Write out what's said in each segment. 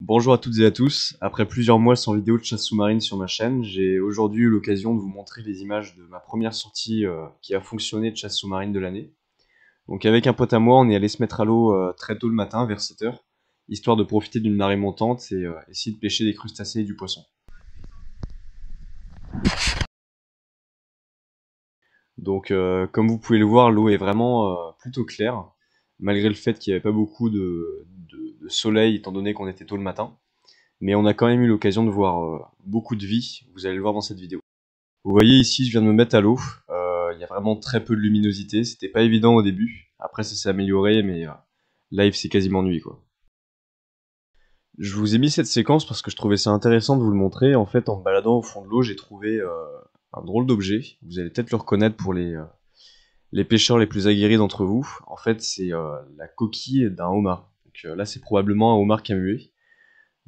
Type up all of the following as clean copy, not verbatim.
Bonjour à toutes et à tous. Après plusieurs mois sans vidéo de chasse sous-marine sur ma chaîne, j'ai aujourd'hui eu l'occasion de vous montrer les images de ma première sortie qui a fonctionné de chasse sous-marine de l'année. Donc avec un pote à moi, on est allé se mettre à l'eau très tôt le matin, vers 7 heures, histoire de profiter d'une marée montante et essayer de pêcher des crustacés et du poisson. Donc comme vous pouvez le voir, l'eau est vraiment plutôt claire, malgré le fait qu'il n'y avait pas beaucoup de soleil étant donné qu'on était tôt le matin. Mais on a quand même eu l'occasion de voir beaucoup de vie, vous allez le voir dans cette vidéo. Vous voyez ici, je viens de me mettre à l'eau, il y a vraiment très peu de luminosité, c'était pas évident au début, après ça s'est amélioré, mais là c'est quasiment nuit quoi. Je vous ai mis cette séquence parce que je trouvais ça intéressant de vous le montrer. En fait, en me baladant au fond de l'eau, j'ai trouvé un drôle d'objet, vous allez peut-être le reconnaître pour les pêcheurs les plus aguerris d'entre vous. En fait, c'est la coquille d'un homard. Donc là, c'est probablement un homard camuet.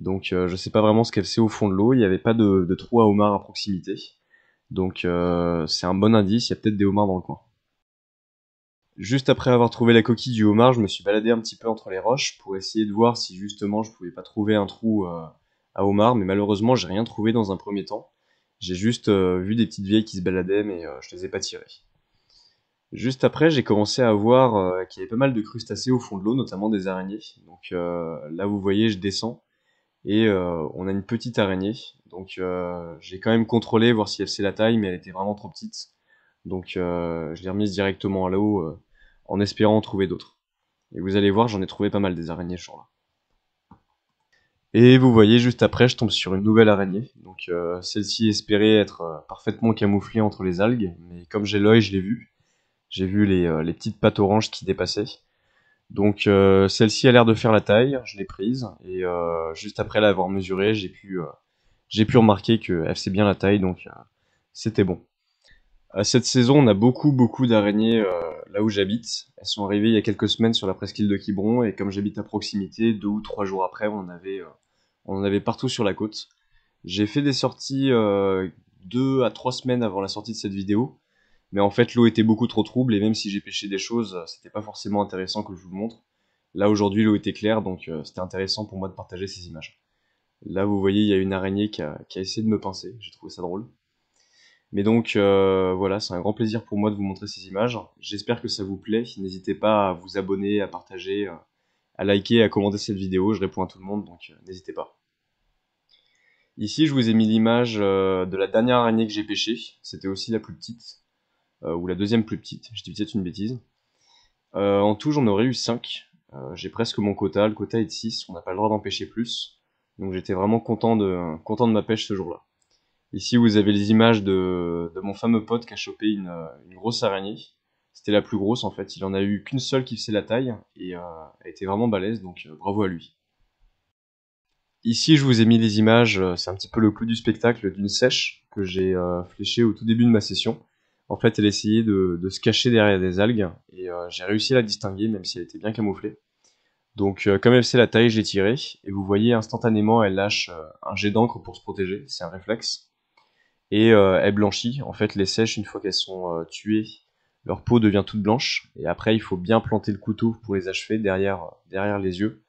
Donc je sais pas vraiment ce qu'elle fait au fond de l'eau, il n'y avait pas de trou à homard à proximité. Donc c'est un bon indice, il y a peut-être des homards dans le coin. Juste après avoir trouvé la coquille du homard, je me suis baladé un petit peu entre les roches pour essayer de voir si justement je pouvais pas trouver un trou à homard, mais malheureusement j'ai rien trouvé dans un premier temps. J'ai juste vu des petites vieilles qui se baladaient, mais je les ai pas tirées. Juste après, j'ai commencé à voir qu'il y avait pas mal de crustacés au fond de l'eau, notamment des araignées. Donc là, vous voyez, je descends et on a une petite araignée. Donc j'ai quand même contrôlé, voir si elle faisait la taille, mais elle était vraiment trop petite. Donc je l'ai remise directement à l'eau en espérant en trouver d'autres. Et vous allez voir, j'en ai trouvé pas mal des araignées ce jour-là. Et vous voyez, juste après, je tombe sur une nouvelle araignée. Donc celle-ci espérait être parfaitement camouflée entre les algues, mais comme j'ai l'œil, je l'ai vue. J'ai vu les petites pattes oranges qui dépassaient. Donc celle-ci a l'air de faire la taille, je l'ai prise, et juste après l'avoir mesurée, j'ai pu remarquer qu'elle faisait bien la taille, donc c'était bon. À cette saison, on a beaucoup d'araignées là où j'habite. Elles sont arrivées il y a quelques semaines sur la presqu'île de Quiberon, et comme j'habite à proximité, 2 ou 3 jours après, on en avait partout sur la côte. J'ai fait des sorties 2 à 3 semaines avant la sortie de cette vidéo, mais en fait l'eau était beaucoup trop trouble, et même si j'ai pêché des choses, c'était pas forcément intéressant que je vous le montre. Là aujourd'hui l'eau était claire, donc c'était intéressant pour moi de partager ces images. Là vous voyez, il y a une araignée qui a essayé de me pincer, j'ai trouvé ça drôle. Mais donc voilà, c'est un grand plaisir pour moi de vous montrer ces images. J'espère que ça vous plaît. N'hésitez pas à vous abonner, à partager, à liker, à commenter cette vidéo. Je réponds à tout le monde, donc n'hésitez pas. Ici, je vous ai mis l'image de la dernière araignée que j'ai pêchée. C'était aussi la plus petite, ou la deuxième plus petite. Je dis peut-être une bêtise. En tout, j'en aurais eu 5. J'ai presque mon quota. Le quota est de 6. On n'a pas le droit d'en pêcher plus. Donc j'étais vraiment content de ma pêche ce jour-là. Ici, vous avez les images de mon fameux pote qui a chopé une grosse araignée. C'était la plus grosse en fait. Il en a eu qu'une seule qui faisait la taille et elle était vraiment balèze, donc bravo à lui. Ici, je vous ai mis les images, c'est un petit peu le clou du spectacle d'une sèche que j'ai fléchée au tout début de ma session. En fait, elle essayait de se cacher derrière des algues et j'ai réussi à la distinguer même si elle était bien camouflée. Donc, comme elle faisait la taille, je l'ai tirée et vous voyez instantanément, elle lâche un jet d'encre pour se protéger, c'est un réflexe. Et elles blanchissent. En fait, les sèches, une fois qu'elles sont tuées, leur peau devient toute blanche. Et après, il faut bien planter le couteau pour les achever derrière les yeux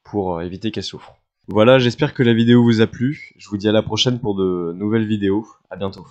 pour éviter qu'elles souffrent. Voilà, j'espère que la vidéo vous a plu. Je vous dis à la prochaine pour de nouvelles vidéos. À bientôt.